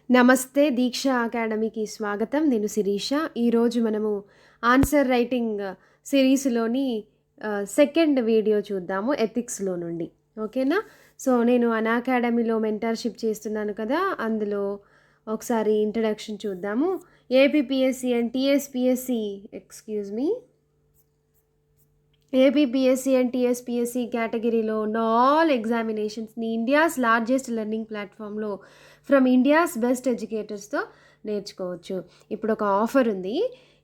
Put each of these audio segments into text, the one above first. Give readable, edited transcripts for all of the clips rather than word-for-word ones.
నమస్తే దీక్ష అకాడమీకి స్వాగతం. నేను శిరీష. ఈరోజు మనము ఆన్సర్ రైటింగ్ సిరీస్‌లోని సెకండ్ వీడియో చూద్దాము ఎథిక్స్‌లో నుండి. ఓకేనా? సో, నేను అకాడమీలో మెంటర్‌షిప్ చేస్తున్నాను కదా! అందులో ఒకసారి ఇంట్రడక్షన్ చూద్దాము. APPSC and TSPSC excuse me. APPSC and TSPSC కేటగిరీలో ఉన్న ఆల్ ఎగ్జామినేషన్స్‌ని ఇండియాస్ లార్జెస్ట్ లెర్నింగ్ ప్లాట్‌ఫామ్‌లో ఫ్రమ్ ఇండియాస్ బెస్ట్ ఎడ్యుకేటర్స్‌తో నేర్చుకోవచ్చు. ఇప్పుడు ఒక ఆఫర్ ఉంది.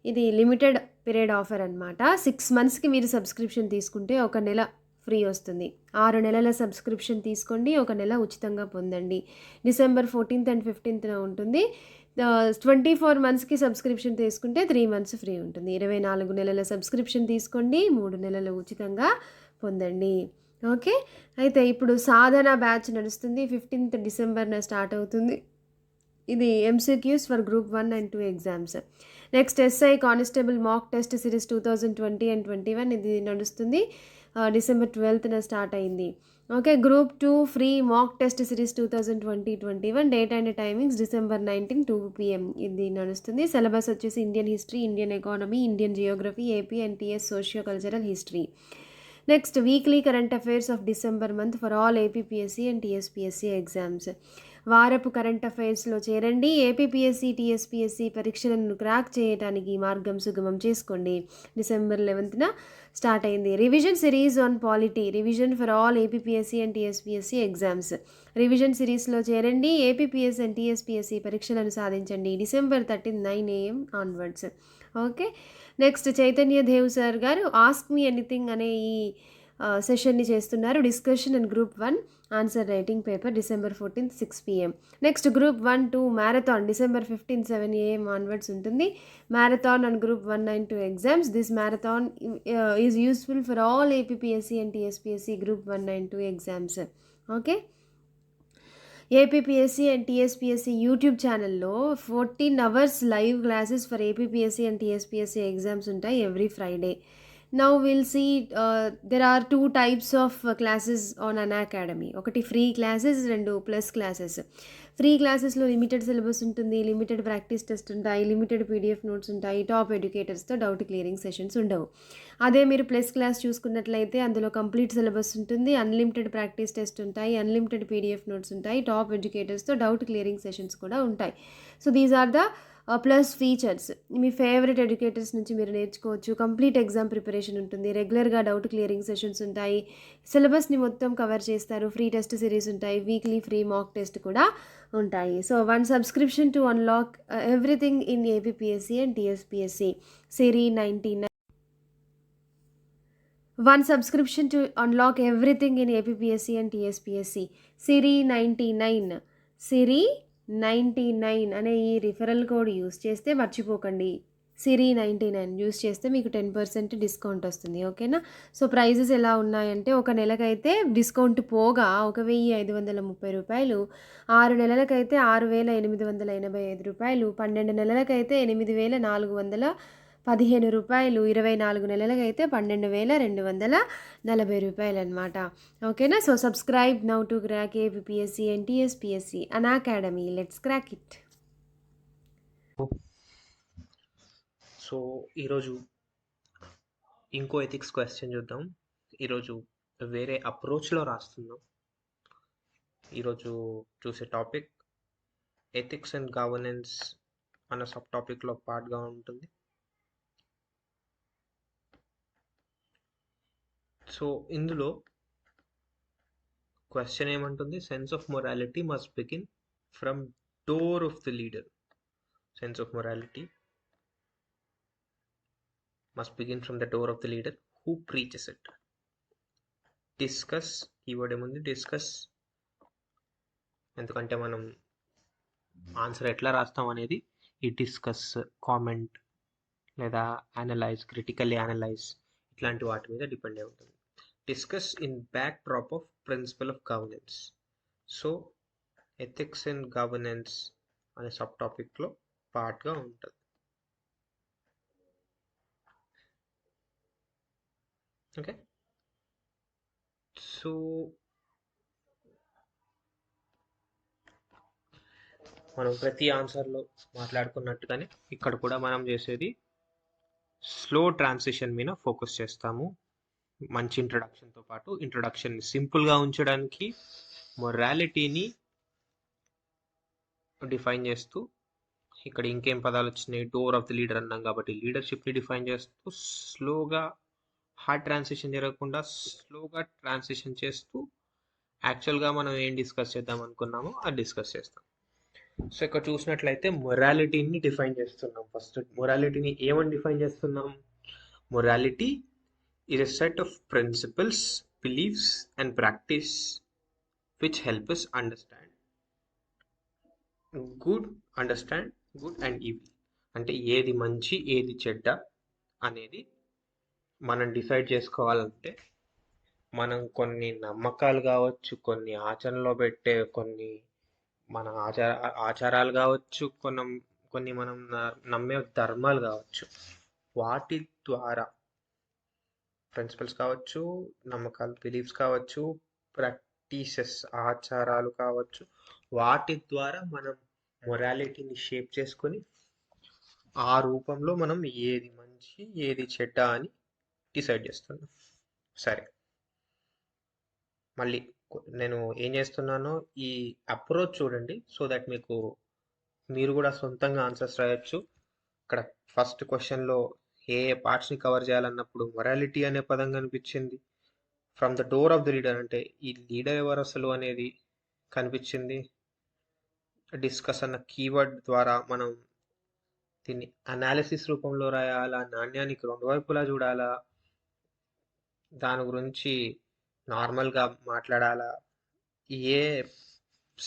ఇది లిమిటెడ్ పీరియడ్ ఆఫర్ అనమాట. 6 మంత్స్‌కి మీరు సబ్స్క్రిప్షన్ తీసుకుంటే ఒక నెల ఫ్రీ వస్తుంది. 6 నెలల సబ్స్క్రిప్షన్ తీసుకోండి. ఒక నెల ఉచితంగా పొందండి. డిసెంబర్ 14th అండ్ 15th ఉంటుంది. 24 మంత్స్‌కి సబ్స్క్రిప్షన్ తీసుకుంటే 3 మంత్స్ ఫ్రీ ఉంటుంది. 24 నెలల సబ్స్క్రిప్షన్ తీసుకోండి. 3 నెలలు ఉచితంగా పొందండి. ఓకే. అయితే ఇప్పుడు సాధన బ్యాచ్ నడుస్తుంది. 15th డిసెంబర్‌న స్టార్ట్ అవుతుంది. ఇది MCQs for group 1 and 2 exams. Next SI constable mock test series 2020 and 21 ఇది నడుస్తుంది. డిసెంబర్ 12న స్టార్ట్ అయింది. Okay. Group 2 free mock test series 2020-21 date and timings December 19 2 PM ఇది నడుస్తుంది. సిలబస్ వచ్చేసి Indian history, Indian economy, Indian Geography, AP and TS socio cultural history. Next weekly current affairs of December month for all APPSC and TSPSC exams. వారపు current అఫైర్స్లో చేరండి. APPSC TSPSC పరీక్షలను crack చేయడానికి మార్గం సుగమం చేసుకోండి. డిసెంబర్ 11న స్టార్ట్ అయింది. Revision series on polity revision for all APPSC and TSPSC exams. Revision సిరీస్లో చేరండి. ఏపీపీఎస్ అండ్ టీఎస్పీఎస్సీ పరీక్షలను సాధించండి. December 13 9 AM onwards. Okay. Next Chaitanya Dev sir గారు ఆస్క్ మీ ఎనీథింగ్ అనే ఈ సెషన్ని చేస్తున్నారు. Discussion and group 1 answer writing paper December 14th 6 PM. Next group 1 2 marathon December 15 7 AM onwards ఉంటుంది. Marathon and group 1 and 2 exams. This marathon is useful for all APPSC and TSPSC group 1 and 2 exams. Okay. APPSC and TSPSC YouTube ఛానల్లో 14 hours live classes for APPSC and TSPSC exams ఉంటాయి every Friday. Now will see there are 2 types of classes Unacademy. ఒకటి free classes, 2 plus classes. Free క్లాసెస్లో limited syllabus ఉంటుంది, limited practice test ఉంటాయి, limited PDF notes ఉంటాయి, top ఎడ్యుకేటర్స్తో doubt clearing sessions ఉండవు. అదే మీరు ప్లస్ క్లాస్ చూసుకున్నట్లయితే అందులో కంప్లీట్ సిలబస్ ఉంటుంది, అన్లిమిటెడ్ ప్రాక్టీస్ టెస్ట్ ఉంటాయి, అన్లిమిటెడ్ పీడిఎఫ్ నోట్స్ ఉంటాయి, టాప్ ఎడ్యుకేటర్స్తో డౌట్ క్లియరింగ్ సెషన్స్ కూడా ఉంటాయి. So these are the plus features. మీ ఫేవరెట్ ఎడ్యుకేటర్స్ నుంచి మీరు నేర్చుకోవచ్చు. కంప్లీట్ ఎగ్జామ్ ప్రిపరేషన్ ఉంటుంది, రెగ్యులర్గా డౌట్ క్లియరింగ్ సెషన్స్ ఉంటాయి, సిలబస్ని మొత్తం కవర్ చేస్తారు, ఫ్రీ టెస్ట్ సిరీస్ ఉంటాయి, వీక్లీ ఫ్రీ మాక్ టెస్ట్ కూడా ఉంటాయి. So 1 subscription to unlock everything in APPSC and TSPSC series 99. 1 subscription to unlock everything in APPSC and TSPSC. Siri 99. Siri 99 అనే ఈ referral code use చేస్తే మర్చిపోకండి. సిరి 99 use చేస్తే మీకు 10% discount వస్తుంది. ఓకేనా? సో ప్రైజెస్ ఎలా ఉన్నాయంటే ఒక నెలకైతే డిస్కౌంట్ పోగా ₹1,530, 6 నెలలకైతే ₹6,885, 12 నెలలకైతే ₹8,415, 24 నెలలకైతే ₹12,240 అనమాట. ఓకేనా? So subscribe now to crack APPSC and TSPSC academy. Let's crack it. So ఈరోజు ఇంకో ఎథిక్స్ క్వశ్చన్ చూద్దాం. ఈరోజు వేరే అప్రోచ్లో రాస్తున్నాం. ఈరోజు చూసే టాపిక్ ఎథిక్స్ అండ్ గవర్నెన్స్ అన్న సబ్ టాపిక్లో పార్ట్గా ఉంటుంది. సో ఇందులో క్వశ్చన్ ఏమంటుంది? Sense of morality must begin from door of the leader. Sense of morality must begin from the door of the leader who preaches it. Discuss, keyword ఏముంది? Discuss. ఎందుకంటే మనం answer ఎట్లా రాస్తాం అనేది ఈ డిస్కస్, కామెంట్ లేదా analyse, critically analyse ఇట్లాంటి వాటి మీద డిపెండ్ అయి ఉంటుంది. Discuss in backdrop of principle of governance. So ethics and governance అనే సబ్ టాపిక్లో పార్ట్గా ఉంటుంది. ఓకే. సో మనం ప్రతి ఆన్సర్లో మాట్లాడుకున్నట్టుగానే ఇక్కడ కూడా మనం చేసేది స్లో ట్రాన్సిషన్ మీద ఫోకస్ చేస్తాము. మంచి ఇంట్రడక్షన్తో పాటు ఇంట్రడక్షన్ సింపుల్గా ఉంచడానికి మొరాలిటీని డిఫైన్ చేస్తూ, ఇక్కడ ఇంకేం పదాలు వచ్చినాయి, డోర్ ఆఫ్ ది లీడర్ అన్నాం కాబట్టి లీడర్షిప్ని డిఫైన్ చేస్తూ స్లోగా హార్డ్ ట్రాన్సిషన్ జరగకుండా స్లోగా ట్రాన్సిషన్ చేస్తూ యాక్చువల్గా మనం ఏం డిస్కస్ చేద్దాం అనుకున్నామో అది డిస్కస్ చేస్తాం. సో ఇక్కడ చూసినట్లయితే మొరాలిటీని డిఫైన్ చేస్తున్నాం. ఫస్ట్ మొరాలిటీని ఏమని డిఫైన్ చేస్తున్నాం? Morality is a set of principles, beliefs and practice which help us understand good and evil. అంటే ఏది మంచి ఏది చెడ్డ అనేది మనం డిసైడ్ చేసుకోవాలంటే మనం కొన్ని నమ్మకాలు కావచ్చు, కొన్ని ఆచరణలో పెట్టే కొన్ని మన ఆచారాలు కావచ్చు, కొన్ని మనం నమ్మే ధర్మాలు కావచ్చు, వాటి ద్వారా ప్రిన్సిపల్స్ కావచ్చు, నమ్మకాలు బిలీఫ్స్ కావచ్చు, ప్రాక్టీసెస్ ఆచారాలు కావచ్చు, వాటి ద్వారా మనం మొరాలిటీని షేప్ చేసుకొని ఆ రూపంలో మనం ఏది మంచి ఏది చెడ్డ అని డిసైడ్ చేస్తున్నాం. సరే, మళ్ళీ నేను ఏం చేస్తున్నానో ఈ అప్రోచ్ చూడండి, సో దట్ మీరు కూడా సొంతంగా ఆన్సర్స్ రాయొచ్చు. ఇక్కడ ఫస్ట్ క్వశ్చన్లో ఏ పార్ట్స్ని కవర్ చేయాలన్నప్పుడు మొరాలిటీ అనే పదం కనిపించింది. From the door of the leader అంటే ఈ లీడర్ ఎవరు అసలు అనేది కనిపించింది. డిస్కస్ అన్న కీవర్డ్ ద్వారా మనం దీన్ని అనాలిసిస్ రూపంలో రాయాలా, నాణ్యానికి రెండు వైపులా చూడాలా, దాని గురించి నార్మల్గా మాట్లాడాలా, ఏ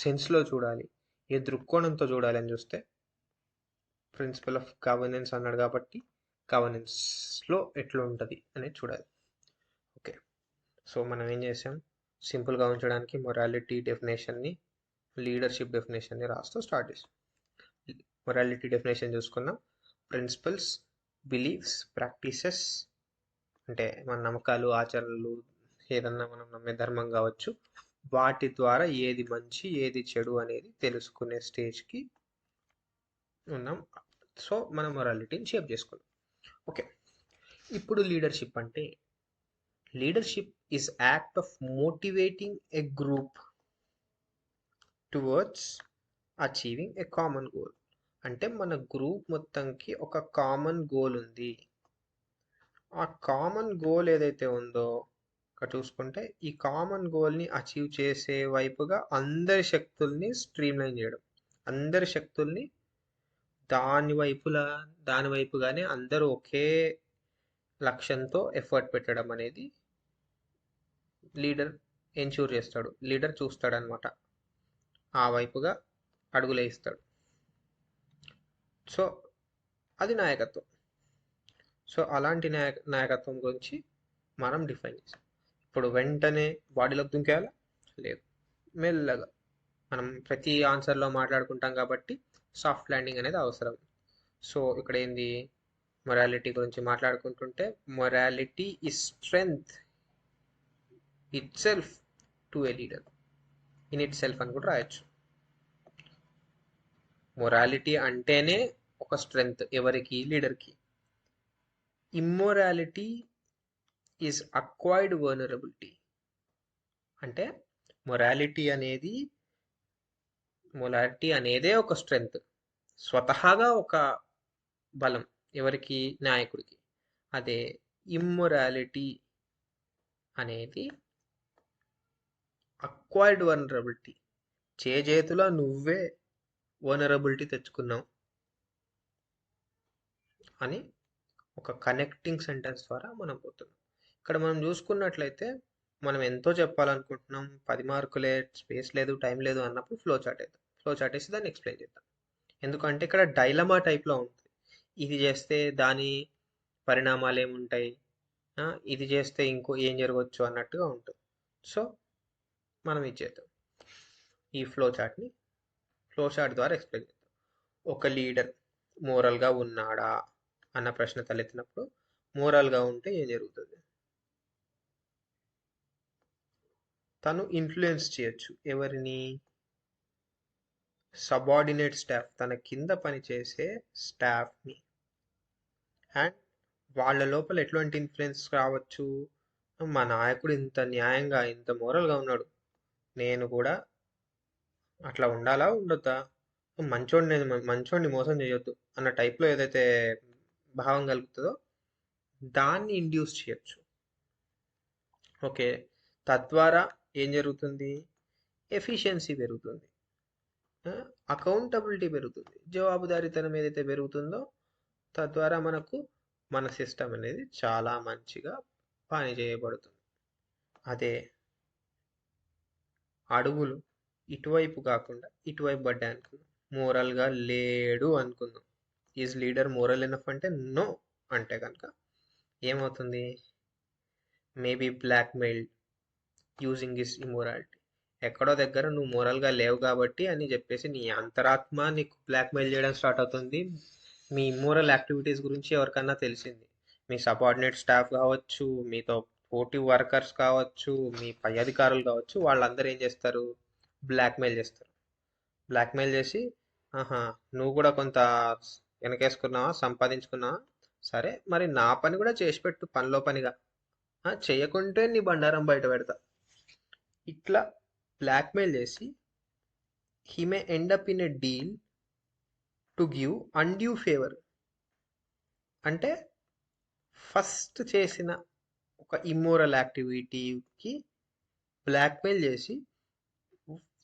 సెన్స్లో చూడాలి, ఏ దృక్కోణంతో చూడాలి అని చూస్తే ప్రిన్సిపల్ ఆఫ్ గవర్నెన్స్ అన్నాడు కాబట్టి గవర్నెన్స్లో ఎట్లా ఉంటుంది అనేది చూడాలి. ఓకే, సో మనం ఏం చేసాం, సింపుల్గా ఉంచడానికి మొరాలిటీ డెఫినేషన్ని, లీడర్షిప్ డెఫినేషన్ని రాస్తూ స్టార్ట్ చేసాం. మొరాలిటీ డెఫినేషన్ చూసుకున్నాం. ప్రిన్సిపల్స్, బిలీఫ్స్, ప్రాక్టీసెస్ అంటే మన నమ్మకాలు, ఆచరణలు, ఏదన్నా మనం నమ్మే ధర్మం కావచ్చు, వాటి ద్వారా ఏది మంచి ఏది చెడు అనేది తెలుసుకునే స్టేజ్కి ఉన్నాం. సో మనం మొరాలిటీని షేప్ చేసుకున్నాం. ఓకే, ఇప్పుడు లీడర్షిప్ అంటే leadership is act of motivating a group towards achieving a common goal. అంటే మన గ్రూప్ మొత్తంకి ఒక కామన్ గోల్ ఉంది. ఆ కామన్ గోల్ ఏదైతే ఉందో ఇక్కడ చూసుకుంటే ఈ కామన్ గోల్ని అచీవ్ చేసే వైపుగా అందరి శక్తుల్ని స్ట్రీమ్లైన్ చేయడం, అందరి శక్తుల్ని దాని వైపుగానే అందరూ ఒకే లక్ష్యంతో ఎఫర్ట్ పెట్టడం అనేది లీడర్ ఎన్ష్యూర్ చేస్తాడు, లీడర్ చూస్తాడు అనమాట, ఆ వైపుగా అడుగులేస్తాడు. సో అది నాయకత్వం. సో అలాంటి నాయకత్వం గురించి మనం డిఫైన్ చేసాం. ఇప్పుడు వెంటనే బాడీలోకి దుంకేయాలా? లేదు, మెల్లగా మనం ప్రతి ఆన్సర్లో మాట్లాడుకుంటాం కాబట్టి సాఫ్ట్ ల్యాండింగ్ అనేది అవసరం. సో ఇక్కడ ఏంది, మొరాలిటీ గురించి మాట్లాడుకుంటుంటే morality is strength itself to a leader, in itself అని కూడా రాయొచ్చు. మొరాలిటీ అంటేనే ఒక స్ట్రెంగ్త్ ఎవరికి, లీడర్కి. Immorality is acquired vulnerability. అంటే మొరాలిటీ అనేదే ఒక స్ట్రెంగ్త్, స్వతహాగా ఒక బలం ఎవరికి, నాయకుడికి. అదే ఇమ్మొరాలిటీ అనేది అక్వైర్డ్ వల్నరబిలిటీ, చేతులో నువ్వే వల్నరబిలిటీ తెచ్చుకున్నావు అని ఒక కనెక్టింగ్ సెంటెన్స్ ద్వారా మనం పోతున్నాం. ఇక్కడ మనం చూసుకున్నట్లయితే మనం ఎంతో చెప్పాలనుకుంటున్నాం, 10 మార్కులే, స్పేస్ లేదు, టైం లేదు అన్నప్పుడు ఫ్లో చార్ట్ వేద్దాం. ఫ్లో చార్ట్ వేసి దాన్ని ఎక్స్ప్లెయిన్ చేద్దాం. ఎందుకంటే ఇక్కడ డైలమా టైప్లో ఉంటుంది. ఇది చేస్తే దాని పరిణామాలు ఏముంటాయి, ఇది చేస్తే ఇంకో ఏం జరగవచ్చు అన్నట్టుగా ఉంటుంది. సో మనం ఇది చేద్దాం, ఈ ఫ్లో చార్ట్ ద్వారా ఎక్స్ప్లెయిన్ చేద్దాం. ఒక లీడర్ మోరల్గా ఉన్నాడా అన్న ప్రశ్న తలెత్తినప్పుడు మోరల్గా ఉంటే ఏం జరుగుతుంది, తను ఇన్ఫ్లుయెన్స్ చేయొచ్చు ఎవరిని, సబార్డినేట్ స్టాఫ్, తన కింద పనిచేసే స్టాఫ్ని. అండ్ వాళ్ళ లోపల ఎటువంటి ఇన్ఫ్లుయెన్స్ రావచ్చు, మా నాయకుడు ఇంత న్యాయంగా ఇంత మోరల్గా ఉన్నాడు, నేను కూడా అట్లా ఉండాలా ఉండొద్దా, మంచోడిని మోసం చేయొద్దు అన్న టైప్లో ఏదైతే భావం కలుగుతుందో దాన్ని ఇండ్యూస్ చేయొచ్చు. ఓకే, తద్వారా ఏం జరుగుతుంది, ఎఫిషియన్సీ పెరుగుతుంది, అకౌంటబిలిటీ పెరుగుతుంది, జవాబుదారీతనం ఏదైతే పెరుగుతుందో తద్వారా మన సిస్టమ్ అనేది చాలా మంచిగా పని చేయబడుతుంది. అదే అడుగులు ఇటువైపు కాకుండా ఇటువైపు పడ్డాయి అనుకుందాం, మోరల్గా లేడు అనుకుందాం, ఈజ్ లీడర్ మోరల్ ఎనఫ్ అంటే నో అంటే కనుక ఏమవుతుంది, మేబీ బ్లాక్మెయిల్డ్ యూజింగ్ హిస్ ఇమోరాలిటీ. ఎక్కడో దగ్గర నువ్వు మోరల్గా లేవు కాబట్టి అని చెప్పేసి నీ అంతరాత్మ నీకు బ్లాక్మెయిల్ చేయడం స్టార్ట్ అవుతుంది. మీ ఇమ్మోరల్ యాక్టివిటీస్ గురించి ఎవరికన్నా తెలిసింది, మీ సబార్డినేట్ స్టాఫ్ కావచ్చు, మీతో పోటీ వర్కర్స్ కావచ్చు, మీ పై అధికారులు కావచ్చు, వాళ్ళందరూ ఏం చేస్తారు, బ్లాక్మెయిల్ చేస్తారు. బ్లాక్మెయిల్ చేసి, ఆహా నువ్వు కూడా కొంత వెనకేసుకున్నావా, సంపాదించుకున్నావా, సరే మరి నా పని కూడా చేసి పెట్టు పనిలో పనిగా, చేయకుంటే నీ బండారం బయట పెడతా. ఇట్లా బ్లాక్మెయిల్ చేసి he may end up in a deal to give undue favour. అంటే ఫస్ట్ చేసిన ఒక ఇమ్మోరల్ యాక్టివిటీకి బ్లాక్మెయిల్ చేసి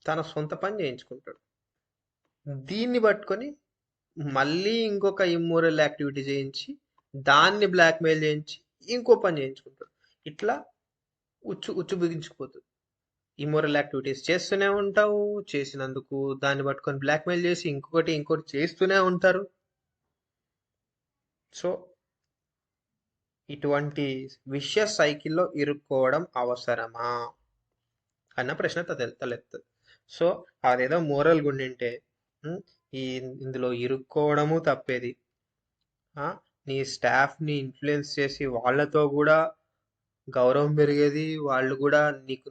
తన సొంత పని చేయించుకుంటాడు. దీన్ని పట్టుకొని మళ్ళీ ఇంకొక ఇమ్మోరల్ యాక్టివిటీ చేయించి దాన్ని బ్లాక్మెయిల్ చేయించి ఇంకో పని చేయించుకుంటాడు. ఇట్లా ఉచ్చు బిగించుకుపోతుంది. ఇమ్మోరల్ యాక్టివిటీస్ చేస్తూనే ఉంటావు, చేసినందుకు దాన్ని పట్టుకొని బ్లాక్మెయిల్ చేసి ఇంకోటి చేస్తూనే ఉంటారు. సో ఇటువంటి విషయస్ సైకిల్లో ఇరుక్కోవడం అవసరమా అన్న ప్రశ్న తలెత్తది. సో అదేదో మోరల్ గుండింటే ఇందులో ఇరుక్కోవడము తప్పేది. నీ స్టాఫ్ని ఇన్ఫ్లుయెన్స్ చేసి వాళ్ళతో కూడా గౌరవం పెరిగేది, వాళ్ళు కూడా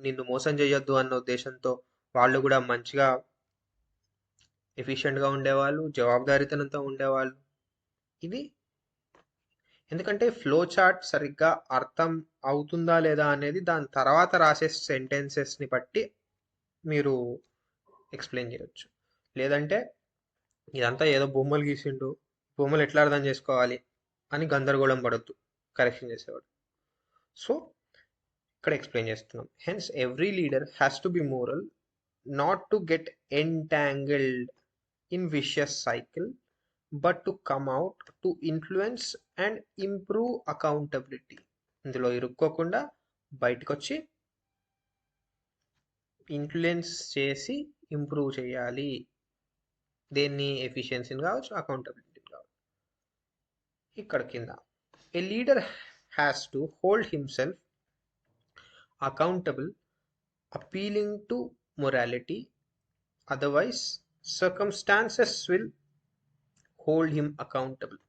నిన్ను మోసం చేయొద్దు అన్న ఉద్దేశంతో వాళ్ళు కూడా మంచిగా ఎఫిషియెంట్గా ఉండేవాళ్ళు, జవాబుదారీతనంతో ఉండేవాళ్ళు. ఇది ఎందుకంటే ఫ్లో చార్ట్ సరిగ్గా అర్థం అవుతుందా లేదా అనేది దాని తర్వాత రాసే సెంటెన్సెస్ని బట్టి మీరు ఎక్స్ప్లెయిన్ చేయొచ్చు. లేదంటే ఇదంతా ఏదో బొమ్మలు గీసిండు, బొమ్మలు ఎట్లా అర్థం చేసుకోవాలి అని గందరగోళం పడొద్దు కరెక్షన్ చేసేవాడు. సో ఇక్కడ ఎక్స్ప్లెయిన్ చేస్తున్నాం. Hence every leader has to be moral, not to get entangled in vicious cycle, but to come out to influence and improve accountability. ఇందులో ఇరుక్కోకుండా బయటకు వచ్చి ఇన్ఫ్లుయెన్స్ చేసి ఇంప్రూవ్ చేయాలి. దేన్ని, ఎఫిషియన్సీని కావచ్చు, అకౌంటబిలిటీని కావచ్చు. ఇక్కడ కింద a leader has to hold himself accountable, appealing to morality, otherwise circumstances will hold him accountable.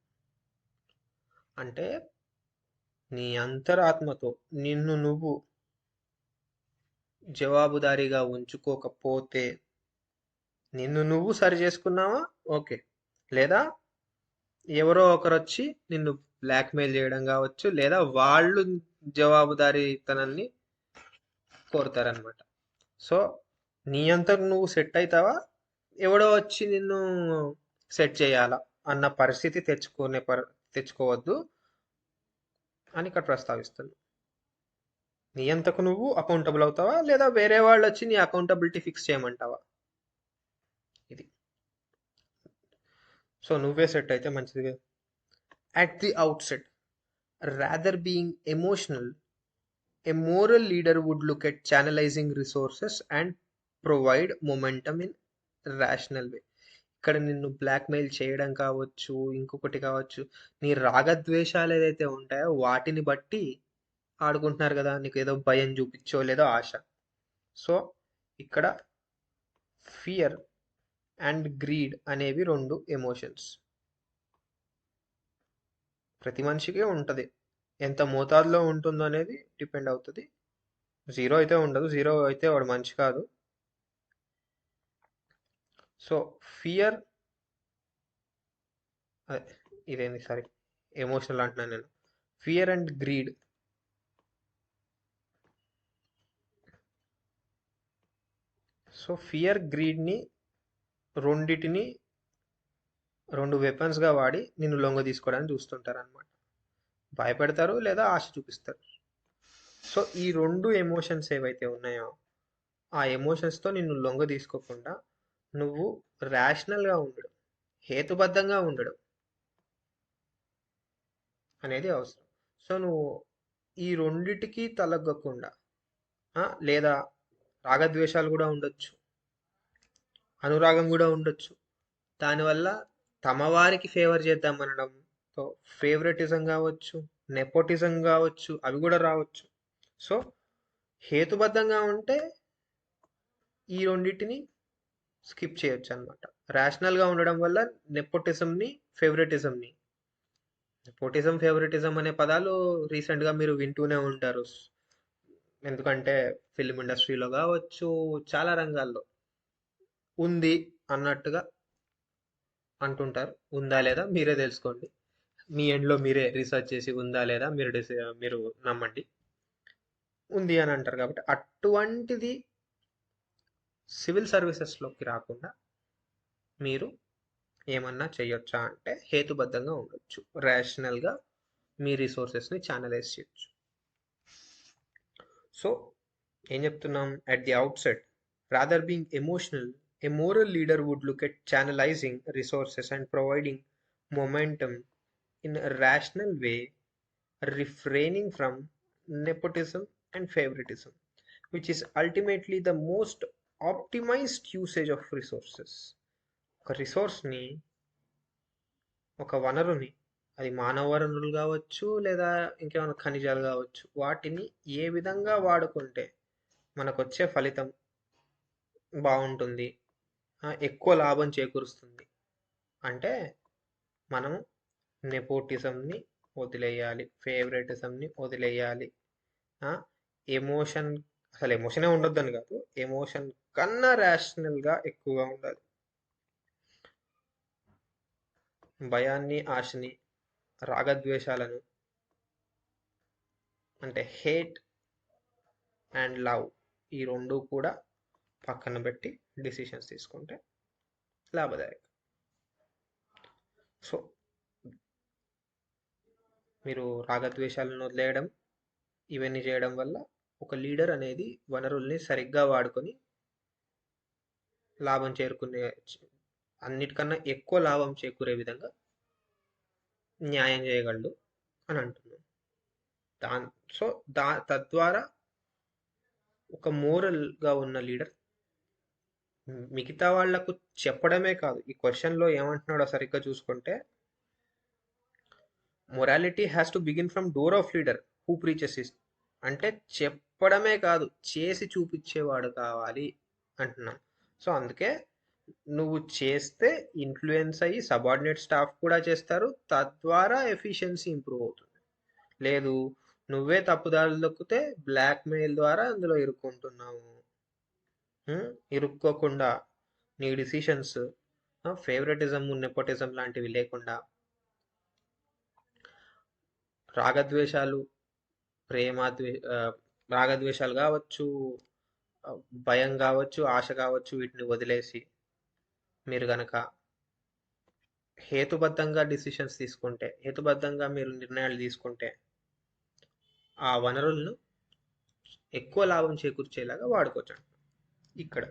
అంటే నీ అంతరాత్మతో నిన్ను నువ్వు జవాబుదారీగా ఉంచుకోకపోతే, నిన్ను నువ్వు సరి చేసుకున్నావా ఓకే, లేదా ఎవరో ఒకరు వచ్చి నిన్ను బ్లాక్మెయిల్ చేయడం కావచ్చు, లేదా వాళ్ళు జవాబుదారీతనాన్ని కోరుతారనమాట. సో నీ అంతకు నువ్వు సెట్ అవుతావా, ఎవడో వచ్చి నిన్ను సెట్ చేయాలా అన్న పరిస్థితి తెచ్చుకోవద్దు అని ఇక్కడ ప్రస్తావిస్తుంది. నీ అంతకు నువ్వు అకౌంటబుల్ అవుతావా, లేదా వేరే వాళ్ళు వచ్చి నీ అకౌంటబిలిటీ ఫిక్స్ చేయమంటావా, ఇది. సో నువ్వే సెట్ అయితే మంచిది. At the outset, rather being emotional, a moral leader would look at channelizing resources and provide momentum in rational way. ఇక్కడ నిన్ను బ్లాక్మెయిల్ చేయడం కావచ్చు, ఇంకొకటి కావచ్చు, నీ రాగద్వేషాలు ఏదైతే ఉంటాయో వాటిని బట్టి ఆడుకుంటున్నారు కదా, నీకు ఏదో భయం చూపించో లేదో ఆశ. సో ఇక్కడ ఫియర్ అండ్ గ్రీడ్ అనేవి రెండు ఎమోషన్స్. ప్రతి మనిషికి ఉంటుంది, ఎంత మోతాదులో ఉంటుందో అనేది డిపెండ్ అవుతుంది. జీరో అయితే ఉండదు, జీరో అయితే వాడు మనిషి కాదు. సో ఫియర్, ఇదేంది సారీ, ఎమోషనల్ అంటున్నాను నేను. Fear and greed. So fear గ్రీడ్ని రెండిటిని రెండు వెపన్స్గా వాడి నిన్ను లొంగ తీసుకోవడానికి చూస్తుంటారు అనమాట. భయపెడతారు లేదా ఆశ చూపిస్తారు. సో ఈ రెండు ఎమోషన్స్ ఏవైతే ఉన్నాయో ఆ ఎమోషన్స్తో నిన్ను లొంగ తీసుకోకుండా నువ్వు ర్యాషనల్గా ఉండడం, హేతుబద్ధంగా ఉండడం అనేది అవసరం. సో నువ్వు ఈ రెండిటికి తలగ్గకుండా, లేదా రాగద్వేషాలు కూడా ఉండొచ్చు, అనురాగం కూడా ఉండొచ్చు. దానివల్ల తమ వారికి ఫేవర్ చేద్దామనడంతో ఫేవరెటిజం కావచ్చు, నెపోటిజం కావచ్చు, అవి కూడా రావచ్చు. సో హేతుబద్ధంగా ఉంటే ఈ రెండింటిని స్కిప్ చేయొచ్చు అనమాట. ర్యాషనల్గా ఉండడం వల్ల నెపోటిజంని, ఫేవరెటిజంని, నెపోటిజం ఫేవరెటిజం అనే పదాలు రీసెంట్గా మీరు వింటూనే ఉంటారు. ఎందుకంటే ఫిల్మ్ ఇండస్ట్రీలో కావచ్చు, చాలా రంగాల్లో ఉంది అన్నట్టుగా అంటుంటారు. ఉందా లేదా మీరే తెలుసుకోండి. మీ ఎండ్లో మీరే రీసెర్చ్ చేసి ఉందా లేదా మీరు నమ్మండి. ఉంది అని అంటారు కాబట్టి అటువంటిది సివిల్ సర్వీసెస్లోకి రాకుండా మీరు ఏమన్నా చేయొచ్చా అంటే హేతుబద్ధంగా ఉండొచ్చు, రేషనల్గా మీ రిసోర్సెస్ని ఛానలైజ్ చేయొచ్చు. సో ఏం చెప్తున్నాం at the outset, rather being emotional, a moral leader would look at channelizing resources and providing momentum in a rational way, refraining from nepotism and favoritism, which is ultimately the most optimized usage of resources. ఒక రిసోర్స్ని, ఒక వనరుని, అది మానవ వనరులు కావచ్చు లేదా ఇంకేమైనా ఖనిజాలు కావచ్చు, వాటిని ఏ విధంగా వాడుకుంటే మనకు వచ్చే ఫలితం బాగుంటుంది, ఎక్కువ లాభం చేకూరుస్తుంది అంటే మనం నెపోటిజంని వదిలేయాలి, ఫేవరెటిజంని వదిలేయాలి. ఎమోషన్, అసలు ఎమోషనే ఉండొద్దని కాదు, ఎమోషన్ కన్నా ర్యాషనల్గా ఎక్కువగా ఉండాలి. భయాన్ని, ఆశని, రాగద్వేషాలను, అంటే హేట్ అండ్ లవ్, ఈ రెండు కూడా పక్కన పెట్టి డిసిషన్స్ తీసుకుంటే లాభదాయకం. సో మీరు రాగద్వేషాలను వదిలేయడం, ఇవన్నీ చేయడం వల్ల ఒక లీడర్ అనేది వనరుల్ని సరిగ్గా వాడుకొని లాభం చేరుకునే, అన్నిటికన్నా ఎక్కువ లాభం చేకూరే విధంగా న్యాయం చేయగలడు అని అంటున్నాను. సో తద్వారా ఒక మోరల్గా ఉన్న లీడర్ మిగతా వాళ్లకు చెప్పడమే కాదు, ఈ క్వశ్చన్లో ఏమంటున్నాడో సరిగ్గా చూసుకుంటే, morality has to begin from door of leader who preaches is, అంటే చెప్పడమే కాదు చేసి చూపించేవాడు కావాలి అంటున్నాం. సో అందుకే నువ్వు చేస్తే ఇన్ఫ్లుయెన్స్ అయ్యి సబార్డినేట్ స్టాఫ్ కూడా చేస్తారు, తద్వారా ఎఫిషియన్సీ ఇంప్రూవ్ అవుతుంది. లేదు నువ్వే తప్పుదారులు దొక్కితే బ్లాక్మెయిల్ ద్వారా అందులో ఇరుక్కుంటున్నావు. ఇరుక్కోకుండా నీ డిసిషన్స్ ఫేవరెటిజం, నెపోటిజం లాంటివి లేకుండా రాగద్వేషాలు, రాగద్వేషాలు కావచ్చు, భయం కావచ్చు, ఆశ కావచ్చు, వీటిని వదిలేసి మీరు గనక హేతుబద్ధంగా డిసిషన్స్ తీసుకుంటే, హేతుబద్ధంగా మీరు నిర్ణయాలు తీసుకుంటే ఆ వనరులను ఎక్కువ లాభం చేకూర్చేలాగా వాడుకోవచ్చు. ఇక్కడ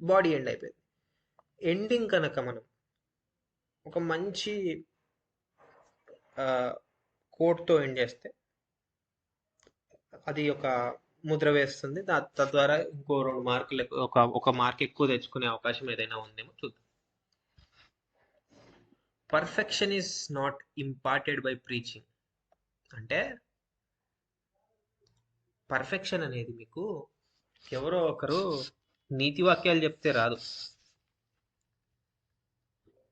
బాడీ ఎండ్ అయిపోయింది. ఎండింగ్ కనుక మనం ఒక మంచి కోట్తో ఎండ్ చేస్తే అది ఒక ముద్ర వేస్తుంది. తద్వారా ఇంకో 2 మార్కులు ఒక మార్క్ ఎక్కువ తెచ్చుకునే అవకాశం ఏదైనా ఉందేమో చూద్దాం. Perfection is not imparted by preaching. అంటే పర్ఫెక్షన్ అనేది మీకు ఎవరో ఒకరు నీతి వాక్యాలు చెప్తే రాదు.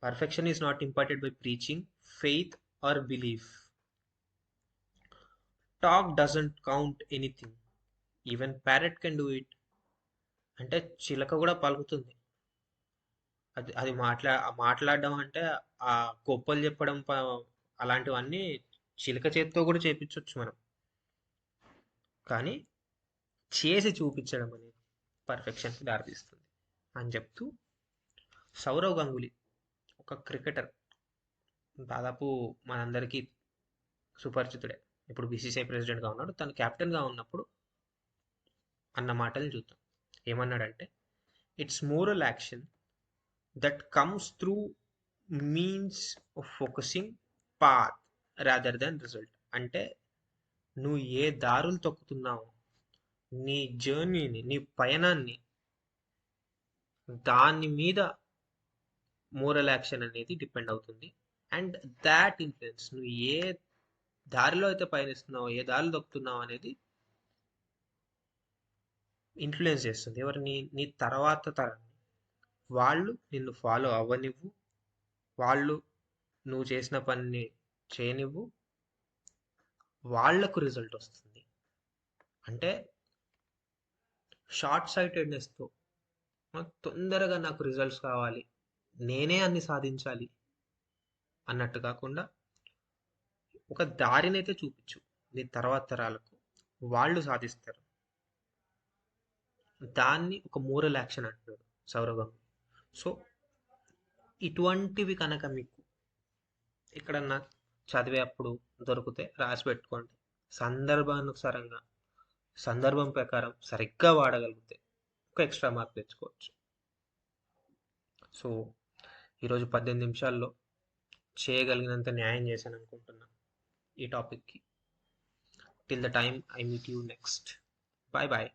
Perfection is not imparted by preaching, faith or belief. Talk doesn't count anything, even parrot can do it. అంటే చిలక కూడా పలుకుతుంది, అది అది మాట్లాడడం అంటే ఆ గొప్పలు చెప్పడం అలాంటివన్నీ చిలక చేత్తో కూడా చేపించవచ్చు మనం. కానీ చేసి చూపించడం అనేది పర్ఫెక్షన్కి దారితీస్తుంది అని చెప్తూ, సౌరవ్ గంగూలీ ఒక క్రికెటర్, దాదాపు మనందరికీ సుపరిచితుడే. ఇప్పుడు బీసీసీఐ ప్రెసిడెంట్గా ఉన్నాడు. తను కెప్టెన్గా ఉన్నప్పుడు అన్న మాటలు చూద్దాం. ఏమన్నాడంటే, it's moral action that comes through means of focusing path rather than result. అంటే నువ్వు ఏ దారులు తొక్కుతున్నావో, నీ జర్నీని, నీ పయనాన్ని, దాని మీద మోరల్ యాక్షన్ అనేది డిపెండ్ అవుతుంది. అండ్ దాట్ ఇన్ఫ్లుయెన్స్, నువ్వు ఏ దారిలో అయితే పయనిస్తున్నావో, ఏ దారిలో తొక్కుతున్నావు అనేది ఇన్ఫ్లుయెన్స్ చేస్తుంది ఎవరిని, నీ తర్వాత తరాన్ని. వాళ్ళు నిన్ను ఫాలో అవ్వనివ్వు, వాళ్ళు నువ్వు చేసిన పనిని చేయనివ్వు, వాళ్లకు రిజల్ట్ వస్తుంది. అంటే షార్ట్ సైటెడ్నెస్తో తొందరగా నాకు రిజల్ట్స్ కావాలి, నేనే అన్ని సాధించాలి అన్నట్టు కాకుండా, ఒక దారినైతే చూపించు నీ తర్వాత తరాలకు, వాళ్ళు సాధిస్తారు. దాన్ని ఒక మోరల్ యాక్షన్ అంటున్నాడు సౌరవ్ గంగూలీ. సో ఇటువంటివి కనుక మీకు ఎక్కడన్నా చదివే అప్పుడు దొరికితే రాసి పెట్టుకోండి. సందర్భానుసారంగా, సందర్భం ప్రకారం సరిగ్గా వాడగలిగితే ఒక ఎక్స్ట్రా మార్క్ తెచ్చుకోవచ్చు. సో ఈరోజు 18 నిమిషాల్లో చేయగలిగినంత న్యాయం చేశాను అనుకుంటున్నా ఈ టాపిక్కి. Till the time I meet you next. Bye bye.